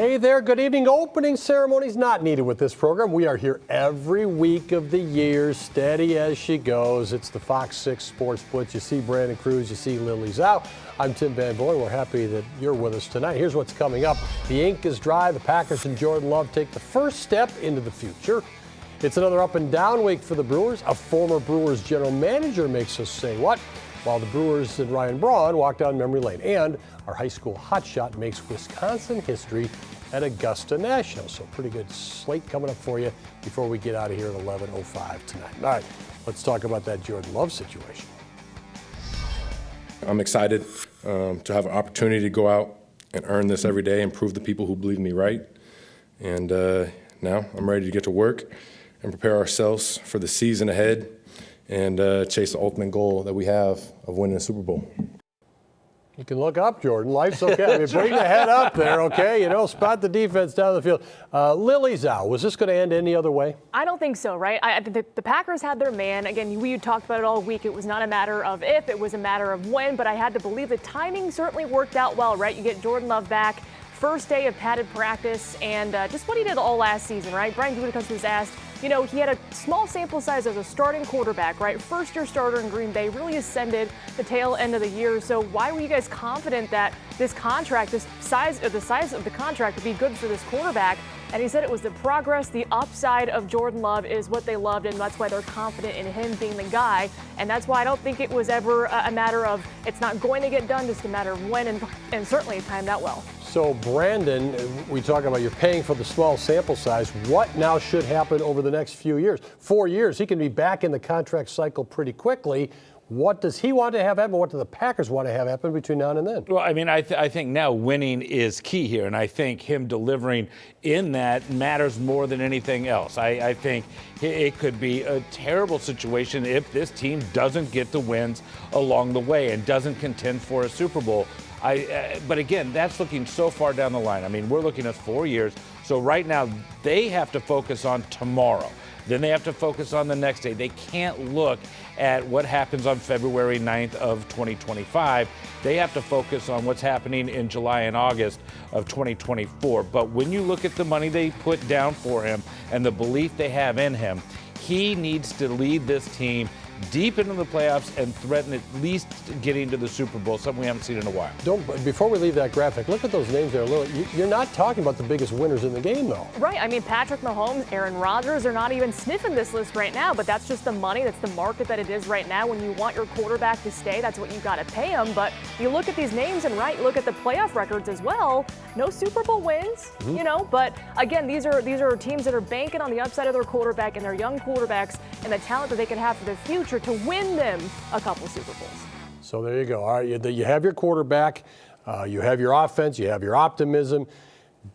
Hey there, good evening. Opening ceremonies not needed with this program. We are here every week of the year, steady as she goes. It's the FOX6 Sports Blitz. You see Brandon Cruz, you see Lily Zhao. I'm Tim Van Boy. We're happy that you're with us tonight. Here's what's coming up. The ink is dry. The Packers and Jordan Love take the first step into the future. It's another up and down week for the Brewers. A former Brewers general manager makes us say what? While the Brewers and Ryan Braun walk down memory lane. And our high school hotshot makes Wisconsin history at Augusta National. So pretty good slate coming up for you before we get out of here at 11:05 tonight. All right, let's talk about that Jordan Love situation. I'm excited to have an opportunity to go out and earn this every day and prove the people who believe me right. And now I'm ready to get to work and prepare ourselves for the season ahead and chase the ultimate goal that we have of winning a Super Bowl. You can look up, Jordan. Life's okay. I mean, bring the head up there, okay? You know, spot the defense down the field. Lily Zhao, was this going to end any other way? I don't think so, right? The Packers had their man. Again, we talked about it all week. It was not a matter of if, it was a matter of when, but I had to believe the timing certainly worked out well, right? You get Jordan Love back, first day of padded practice, and just what he did all last season, right? Brian Gutekunst was asked, you know, he had a small sample size as a starting quarterback, right? First-year starter in Green Bay, really ascended the tail end of the year. So why were you guys confident that this contract, the size of the contract would be good for this quarterback? And he said it was the progress, the upside of Jordan Love is what they loved, and that's why they're confident in him being the guy. And that's why I don't think it was ever a matter of it's not going to get done, just a matter of when, and certainly it timed out well. So, Brandon, we talk about you're paying for the small sample size. What now should happen over the next few years? 4 years, he can be back in the contract cycle pretty quickly. What does he want to have happen? What do the Packers want to have happen between now and then? Well, I mean, I think now winning is key here, and I think him delivering in that matters more than anything else. I think it could be a terrible situation if this team doesn't get the wins along the way and doesn't contend for a Super Bowl. But again, that's looking so far down the line. I mean, we're looking at 4 years. So right now, they have to focus on tomorrow. Then they have to focus on the next day. They can't look at what happens on February 9th of 2025. They have to focus on what's happening in July and August of 2024. But when you look at the money they put down for him and the belief they have in him, he needs to lead this team deep into the playoffs and threaten at least getting to the Super Bowl, something we haven't seen in a while. Before we leave that graphic, look at those names there. You're not talking about the biggest winners in the game, though. Right. I mean, Patrick Mahomes, Aaron Rodgers are not even sniffing this list right now, but that's just the money. That's the market that it is right now. When you want your quarterback to stay, that's what you got to pay him. But you look at these names and, right, you look at the playoff records as well. No Super Bowl wins, you know. But, again, these are teams that are banking on the upside of their quarterback and their young quarterbacks and the talent that they can have for the future to win them a couple Super Bowls. So there you go. All right, you have your quarterback, you have your offense, you have your optimism.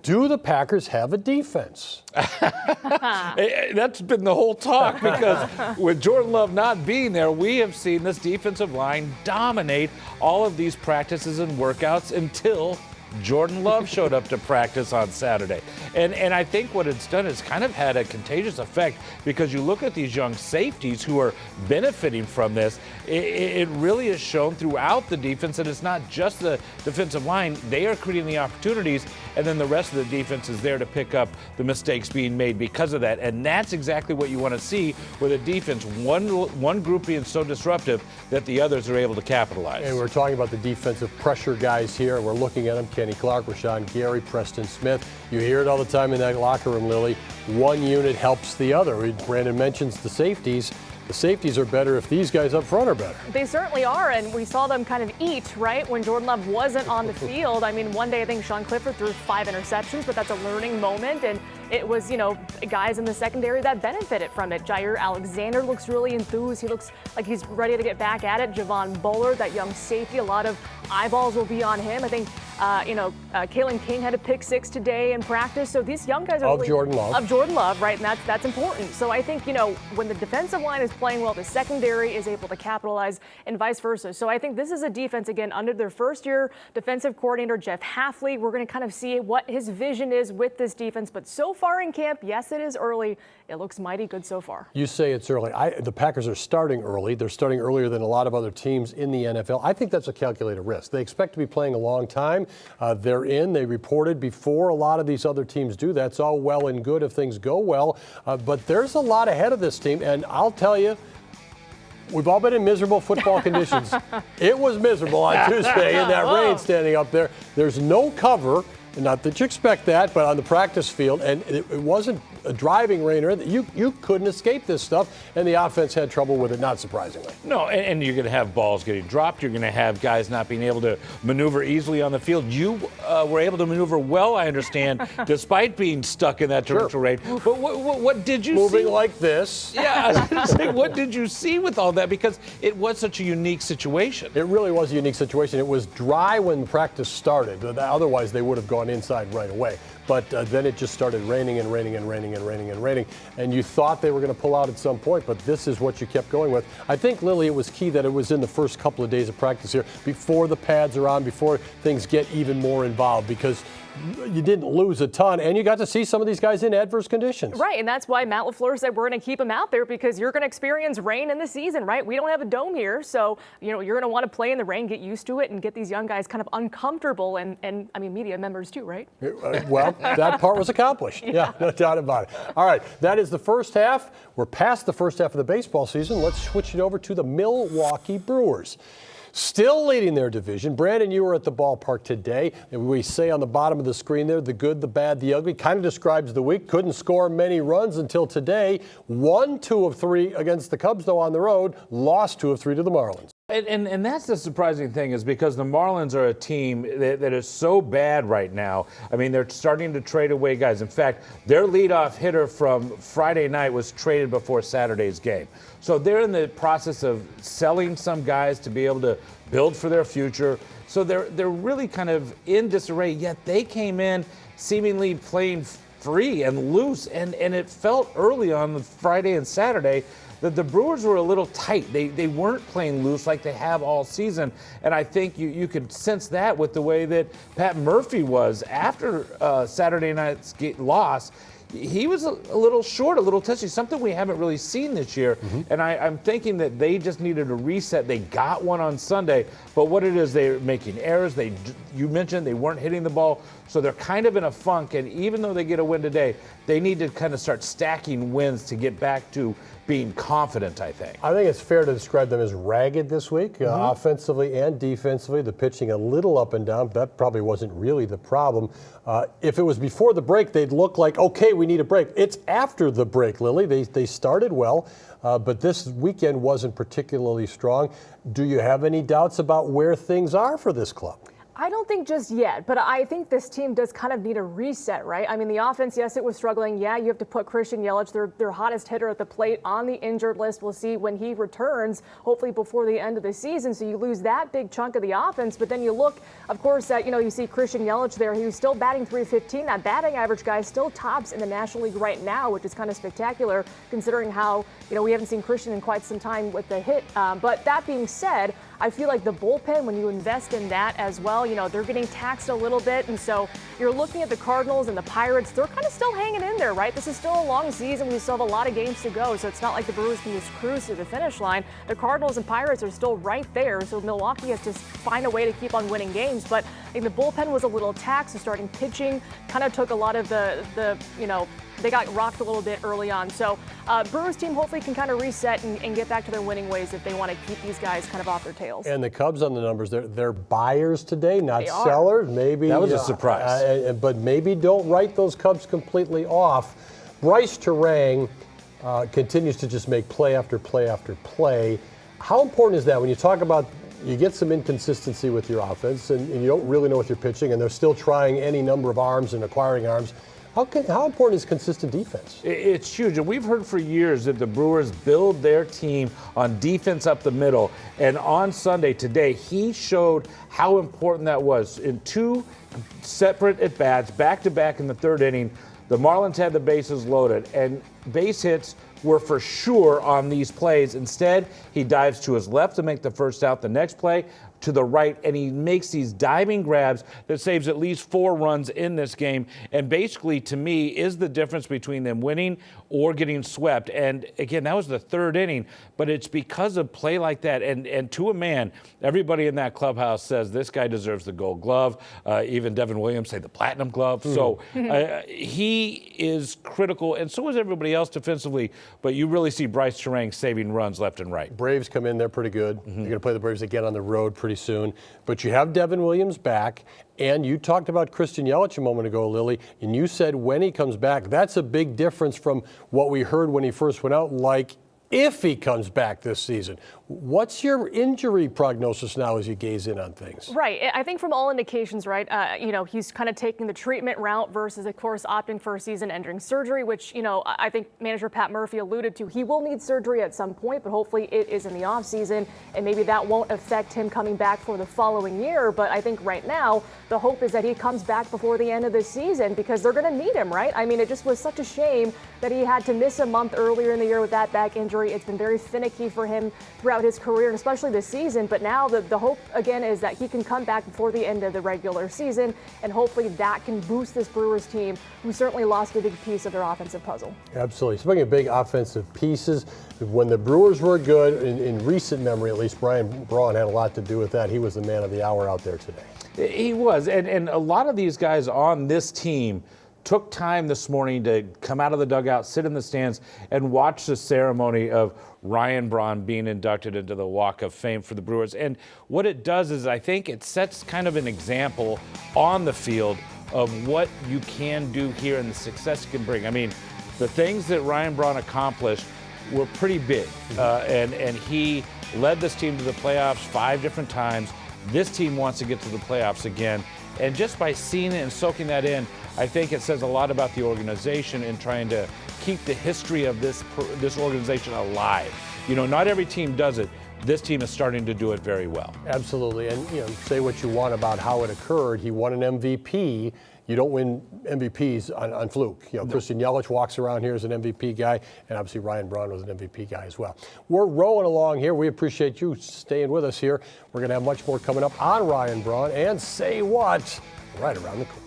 Do the Packers have a defense? That's been the whole talk because with Jordan Love not being there, we have seen this defensive line dominate all of these practices and workouts until Jordan Love showed up to practice on Saturday. And I think what it's done is kind of had a contagious effect because you look at these young safeties who are benefiting from this. It really is shown throughout the defense, and it's not just the defensive line. They are creating the opportunities, and then the rest of the defense is there to pick up the mistakes being made because of that. And that's exactly what you want to see with a defense, one group being so disruptive that the others are able to capitalize. And we're talking about the defensive pressure guys here, and we're looking at them. Kenny Clark, Rashawn Gary, Preston Smith. You hear it all the time in that locker room, Lily. One unit helps the other. Brandon mentions the safeties. The safeties are better if these guys up front are better. They certainly are, and we saw them kind of eat, right, when Jordan Love wasn't on the field. I mean, one day I think Sean Clifford threw 5 interceptions, but that's a learning moment, and it was, you know, guys in the secondary that benefited from it. Jair Alexander looks really enthused. He looks like he's ready to get back at it. Javon Bullard, that young safety, a lot of eyeballs will be on him. I think, Kalen King had a pick 6 today in practice. So these young guys are of Jordan Love, right? And that's important. So I think, you know, when the defensive line is playing well, the secondary is able to capitalize and vice versa. So I think this is a defense, again, under their first-year defensive coordinator, Jeff Hafley. We're going to kind of see what his vision is with this defense. But so far in camp, yes, it is early. It looks mighty good so far. You say it's early. The Packers are starting early. They're starting earlier than a lot of other teams in the NFL. I think that's a calculated risk. They expect to be playing a long time. They're in. They reported before a lot of these other teams do. That's all well and good if things go well. But there's a lot ahead of this team. And I'll tell you, we've all been in miserable football conditions. It was miserable on Tuesday in that rain standing up there. There's no cover. Not that you expect that, but on the practice field, and it wasn't a driving rain or anything. You couldn't escape this stuff, and the offense had trouble with it, not surprisingly. No, and you're going to have balls getting dropped. You're going to have guys not being able to maneuver easily on the field. You were able to maneuver well, I understand, despite being stuck in that torrential rain. But what did you see? Moving like this. Yeah, I was going to say, what did you see with all that? Because it was such a unique situation. It really was a unique situation. It was dry when practice started. Otherwise, they would have gone inside right away. But then it just started raining and raining and raining and raining and raining. And you thought they were going to pull out at some point, but this is what you kept going with. I think, Lily, it was key that it was in the first couple of days of practice here, before the pads are on, before things get even more involved, because you didn't lose a ton, and you got to see some of these guys in adverse conditions. Right, and that's why Matt LaFleur said we're going to keep them out there, because you're going to experience rain in the season, right? We don't have a dome here, so you're going to want to play in the rain, get used to it, and get these young guys kind of uncomfortable, and I mean, media members too, right? Well, that part was accomplished. Yeah, no doubt about it. All right, that is the first half. We're past the first half of the baseball season. Let's switch it over to the Milwaukee Brewers. Still leading their division. Brandon, you were at the ballpark today. And we say on the bottom of the screen there, the good, the bad, the ugly. Kind of describes the week. Couldn't score many runs until today. Won 2 of 3 against the Cubs, though, on the road. Lost 2 of 3 to the Marlins. And that's the surprising thing, is because the Marlins are a team that is so bad right now. I mean, they're starting to trade away guys. In fact, their leadoff hitter from Friday night was traded before Saturday's game. So they're in the process of selling some guys to be able to build for their future. So they're really kind of in disarray, yet they came in seemingly playing free and loose. And it felt early on the Friday and Saturday that the Brewers were a little tight. They weren't playing loose like they have all season. And I think you could sense that with the way that Pat Murphy was after Saturday night's loss. He was a little short, a little touchy, something we haven't really seen this year. Mm-hmm. And I'm thinking that they just needed a reset. They got one on Sunday, but what it is, they're making errors. You mentioned they weren't hitting the ball, so they're kind of in a funk. And even though they get a win today, they need to kind of start stacking wins to get back to being confident, I think. I think it's fair to describe them as ragged this week, offensively and defensively. The pitching a little up and down. That probably wasn't really the problem. If it was before the break, they'd look like, okay, we need a break. It's after the break, Lily. They started well, but this weekend wasn't particularly strong. Do you have any doubts about where things are for this club? I don't think just yet, but I think this team does kind of need a reset, right? I mean, the offense, yes, it was struggling. Yeah, you have to put Christian Yelich, their hottest hitter at the plate, on the injured list. We'll see when he returns, hopefully before the end of the season. So you lose that big chunk of the offense, but then you look, of course, at, you see Christian Yelich there. He was still batting .315. That batting average guy still tops in the National League right now, which is kind of spectacular considering how, we haven't seen Christian in quite some time with the hit. But that being said, I feel like the bullpen, when you invest in that as well, they're getting taxed a little bit. And so you're looking at the Cardinals and the Pirates. They're kind of still hanging in there, right? This is still a long season. We still have a lot of games to go. So it's not like the Brewers can just cruise to the finish line. The Cardinals and Pirates are still right there. So Milwaukee has to find a way to keep on winning games. But I think the bullpen was a little taxed. The starting pitching kind of took a lot of they got rocked a little bit early on. So Brewers team hopefully can kind of reset and get back to their winning ways if they want to keep these guys kind of off their tails. And the Cubs on the numbers, they're buyers today, not sellers. Maybe that was a surprise. But maybe don't write those Cubs completely off. Bryce Terang continues to just make play after play after play. How important is that when you talk about you get some inconsistency with your offense and you don't really know with your pitching, and they're still trying any number of arms and acquiring arms? How important is consistent defense? It's huge, and we've heard for years that the Brewers build their team on defense up the middle. And on Sunday, today, he showed how important that was. In 2 separate at-bats, back-to-back in the 3rd inning, the Marlins had the bases loaded, and base hits were for sure on these plays. Instead, he dives to his left to make the first out. The next play, to the right, and he makes these diving grabs that saves at least 4 runs in this game. And basically, to me, is the difference between them winning or getting swept. And again, that was the 3rd inning, but it's because of play like that. And to a man, everybody in that clubhouse says this guy deserves the Gold Glove. Even Devin Williams say the Platinum Glove. So he is critical, and so is everybody else defensively. But you really see Bryce Terang saving runs left and right. Braves come in, they're pretty good. You're going to play the Braves again on the road pretty soon. But you have Devin Williams back, and you talked about Christian Yelich a moment ago, Lily, and you said when he comes back, that's a big difference from what we heard when he first went out, like if he comes back this season. What's your injury prognosis now as you gaze in on things? Right. I think from all indications, right, he's kind of taking the treatment route versus, of course, opting for a season-ending surgery, which, I think manager Pat Murphy alluded to. He will need surgery at some point, but hopefully it is in the offseason, and maybe that won't affect him coming back for the following year. But I think right now the hope is that he comes back before the end of the season because they're going to need him, right? I mean, it just was such a shame that he had to miss a month earlier in the year with that back injury. It's been very finicky for him throughout his career, and especially this season. But now the hope, again, is that he can come back before the end of the regular season, and hopefully that can boost this Brewers team, who certainly lost a big piece of their offensive puzzle. Absolutely. Speaking of big offensive pieces, when the Brewers were good, in recent memory at least, Brian Braun had a lot to do with that. He was the man of the hour out there today. He was, and a lot of these guys on this team took time this morning to come out of the dugout, sit in the stands, and watch the ceremony of Ryan Braun being inducted into the Walk of Fame for the Brewers. And what it does is I think it sets kind of an example on the field of what you can do here and the success you can bring. I mean, the things that Ryan Braun accomplished were pretty big, and he led this team to the playoffs 5 different times. This team wants to get to the playoffs again. And just by seeing it and soaking that in, I think it says a lot about the organization in trying to keep the history of this organization alive. Not every team does it. This team is starting to do it very well. Absolutely. And, say what you want about how it occurred. He won an MVP. You don't win MVPs on fluke. No. Christian Yelich walks around here as an MVP guy, and obviously Ryan Braun was an MVP guy as well. We're rolling along here. We appreciate you staying with us here. We're going to have much more coming up on Ryan Braun and Say What right around the corner.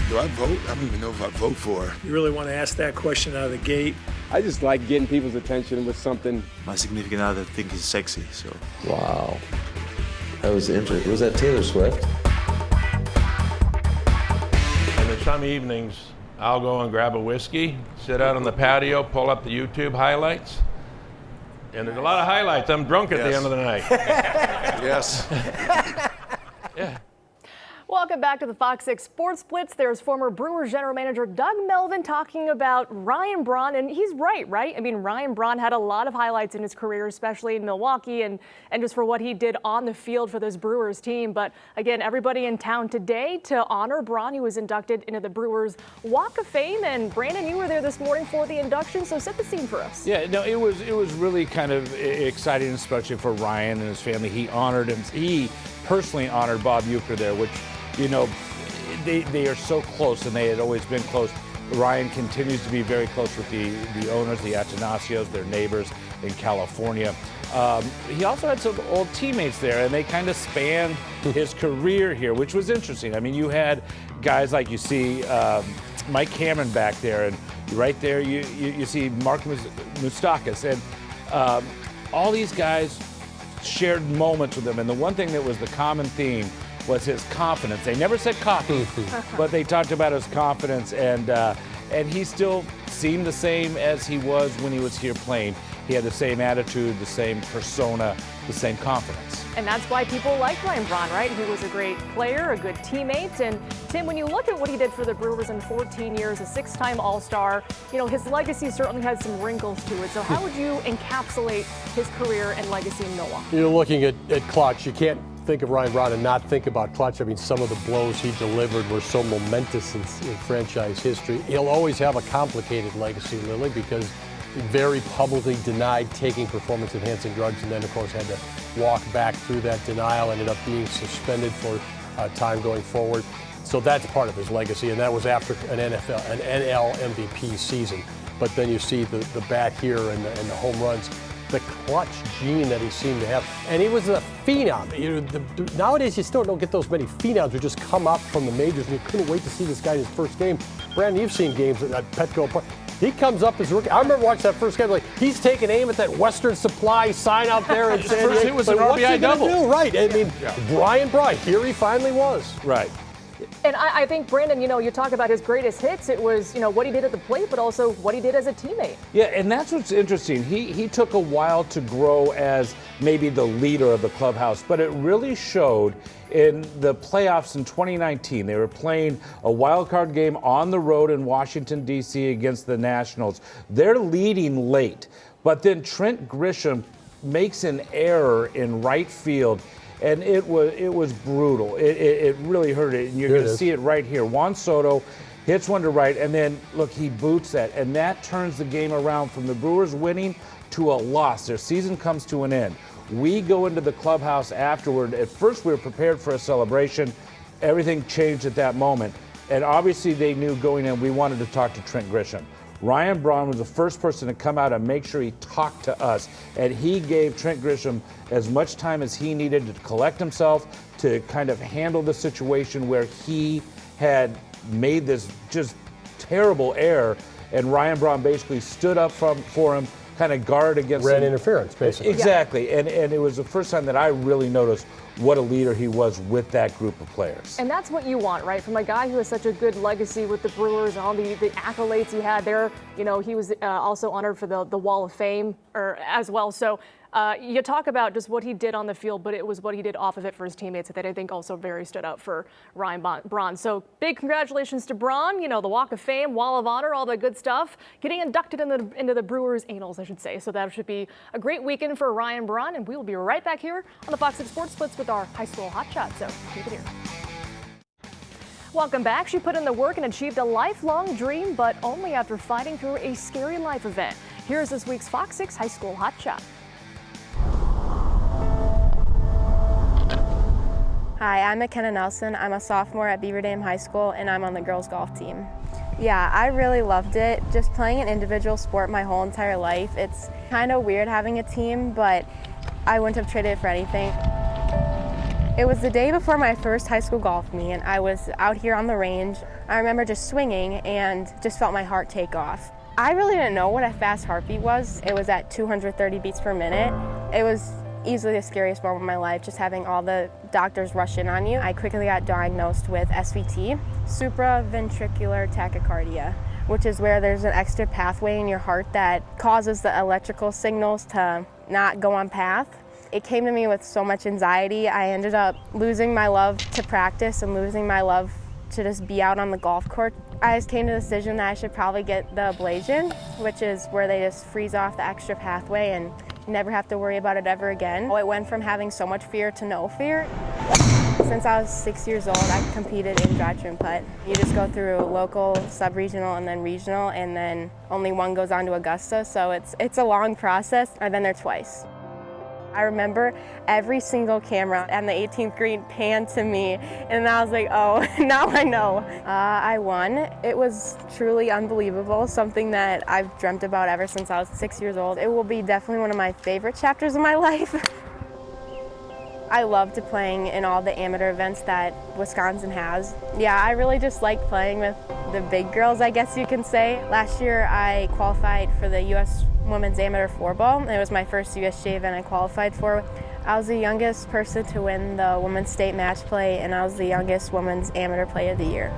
Do I vote? I don't even know if I vote for her. You really want to ask that question out of the gate? I just like getting people's attention with something. My significant other thinks he's sexy, so. Wow. That was interesting. Was that Taylor Swift? And then some evenings, I'll go and grab a whiskey, sit out on the patio, pull up the YouTube highlights. And there's a lot of highlights. I'm drunk at the end of the night. Yes. Yeah. Welcome back to the FOX 6 Sports Blitz. There's former Brewers general manager Doug Melvin talking about Ryan Braun, and he's right? I mean, Ryan Braun had a lot of highlights in his career, especially in Milwaukee, and just for what he did on the field for this Brewers team. But again, everybody in town today to honor Braun. He was inducted into the Brewers Walk of Fame, and Brandon, you were there this morning for the induction, so set the scene for us. Yeah, no, it was really kind of exciting, especially for Ryan and his family. He honored him. He personally honored Bob Uecker there, which, they are so close, and they had always been close. Ryan continues to be very close with the owners, the Atanassios, their neighbors in California. He also had some old teammates there, and they kind of spanned his career here, which was interesting. I mean, you had guys like you see Mike Cameron back there, and right there you see Mark Moustakas, and all these guys shared moments with him. And the one thing that was the common theme was his confidence. They never said cocky, but they talked about his confidence, and he still seemed the same as he was when he was here playing. He had the same attitude, the same persona, the same confidence. And that's why people like Ryan Braun, right? He was a great player, a good teammate. And Tim, when you look at what he did for the Brewers in 14 years, a 6-time All-Star, his legacy certainly has some wrinkles to it. So how would you encapsulate his career and legacy in Milwaukee? You're looking at clutch. You can't think of Ryan Braun and not think about clutch. I mean, some of the blows he delivered were so momentous in franchise history. He'll always have a complicated legacy, Lily, because he very publicly denied taking performance-enhancing drugs, and then, of course, had to walk back through that denial, ended up being suspended for time going forward. So that's part of his legacy, and that was after an NL MVP season. But then you see the bat here and the home runs, the clutch gene that he seemed to have. And he was a phenom. Nowadays, you still don't get those many phenoms who just come up from the majors, and you couldn't wait to see this guy in his first game. Brandon, you've seen games at Petco Park. He comes up as rookie. I remember watching that first game, like he's taking aim at that Western Supply sign out there in San Diego. It was an RBI double. Right. I mean, Brian Bry, here he finally was. Right. And I think, Brandon, you talk about his greatest hits. It was, what he did at the plate, but also what he did as a teammate. Yeah, and that's what's interesting. He took a while to grow as maybe the leader of the clubhouse, but it really showed in the playoffs in 2019. They were playing a wild card game on the road in Washington, D.C. against the Nationals. They're leading late, but then Trent Grisham makes an error in right field. And it was brutal. It really hurt it. And you're going to see it right here. Juan Soto hits one to right, and then, look, he boots that. And that turns the game around from the Brewers winning to a loss. Their season comes to an end. We go into the clubhouse afterward. At first, we were prepared for a celebration. Everything changed at that moment. And obviously, they knew going in, we wanted to talk to Trent Grisham. Ryan Braun was the first person to come out and make sure he talked to us, and he gave Trent Grisham as much time as he needed to collect himself, to kind of handle the situation where he had made this just terrible error, and Ryan Braun basically stood up for him, kind of guard against ran interference, basically. Exactly, and it was the first time that I really noticed what a leader he was with that group of players. And that's what you want, right? From a guy who has such a good legacy with the Brewers and all the accolades he had there. He was also honored for the Wall of Fame as well. So you talk about just what he did on the field, but it was what he did off of it for his teammates that I think also very stood out for Ryan Braun. So big congratulations to Braun, the Walk of Fame, Wall of Honor, all that good stuff, getting inducted into the Brewers annals, I should say. So that should be a great weekend for Ryan Braun, and we will be right back here on the FOX6 Sports Blitz with our high school hot shot. So keep it here. Welcome back. She put in the work and achieved a lifelong dream, but only after fighting through a scary life event. Here's this week's FOX6 High School Hot Shot. Hi, I'm McKenna Nelson. I'm a sophomore at Beaver Dam High School, and I'm on the girls golf team. Yeah, I really loved it. Just playing an individual sport my whole entire life. It's kind of weird having a team, but I wouldn't have traded it for anything. It was the day before my first high school golf meet, and I was out here on the range. I remember just swinging and just felt my heart take off. I really didn't know what a fast heartbeat was. It was at 230 beats per minute. It was easily the scariest moment of my life, just having all the doctors rush in on you. I quickly got diagnosed with SVT, supraventricular tachycardia, which is where there's an extra pathway in your heart that causes the electrical signals to not go on path. It came to me with so much anxiety. I ended up losing my love to practice and losing my love to just be out on the golf course. I just came to the decision that I should probably get the ablation, which is where they just freeze off the extra pathway and you never have to worry about it ever again. It went from having so much fear to no fear. Since I was 6 years old, I competed in drive, trim, putt. You just go through local, sub-regional, and then regional, and then only one goes on to Augusta, so it's a long process. I've been there twice. I remember every single camera on the 18th green panned to me, and I was like, oh, now I know. I won. It was truly unbelievable, something that I've dreamt about ever since I was 6 years old. It will be definitely one of my favorite chapters of my life. I loved playing in all the amateur events that Wisconsin has. Yeah, I really just like playing with the big girls, I guess you can say. Last year I qualified for the U.S. Women's Amateur Floorball. It was my first USGA event I qualified for. I was the youngest person to win the Women's State Match Play, and I was the youngest Women's Amateur Player of the Year.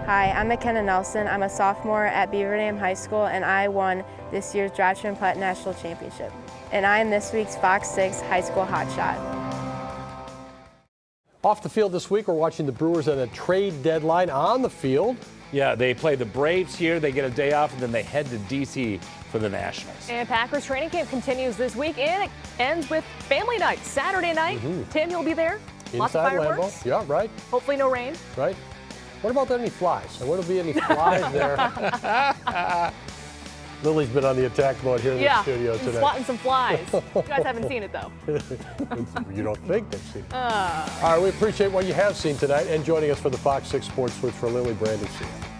Hi, I'm McKenna Nelson. I'm a sophomore at Beaver Dam High School, and I won this year's Drive, Trim, Putt National Championship. And I am this week's FOX6 High School Hot Shot. Off the field this week, we're watching the Brewers at a trade deadline. On the field, yeah, they play the Braves here. They get a day off, and then they head to D.C. for the Nationals. And Packers training camp continues this week, and it ends with family night, Saturday night. Tim, you'll be there. Lots of inside fireworks. Lambeau. Yeah, right. Hopefully no rain. Right. What about any flies? There wouldn't be any flies there. Lily's been on the attack mode here in the studio and today. swatting some flies. You guys haven't seen it, though. You don't think they've seen it. All right, we appreciate what you have seen tonight and joining us for the Fox 6 Sports Switch for Lily, Brandon, see you.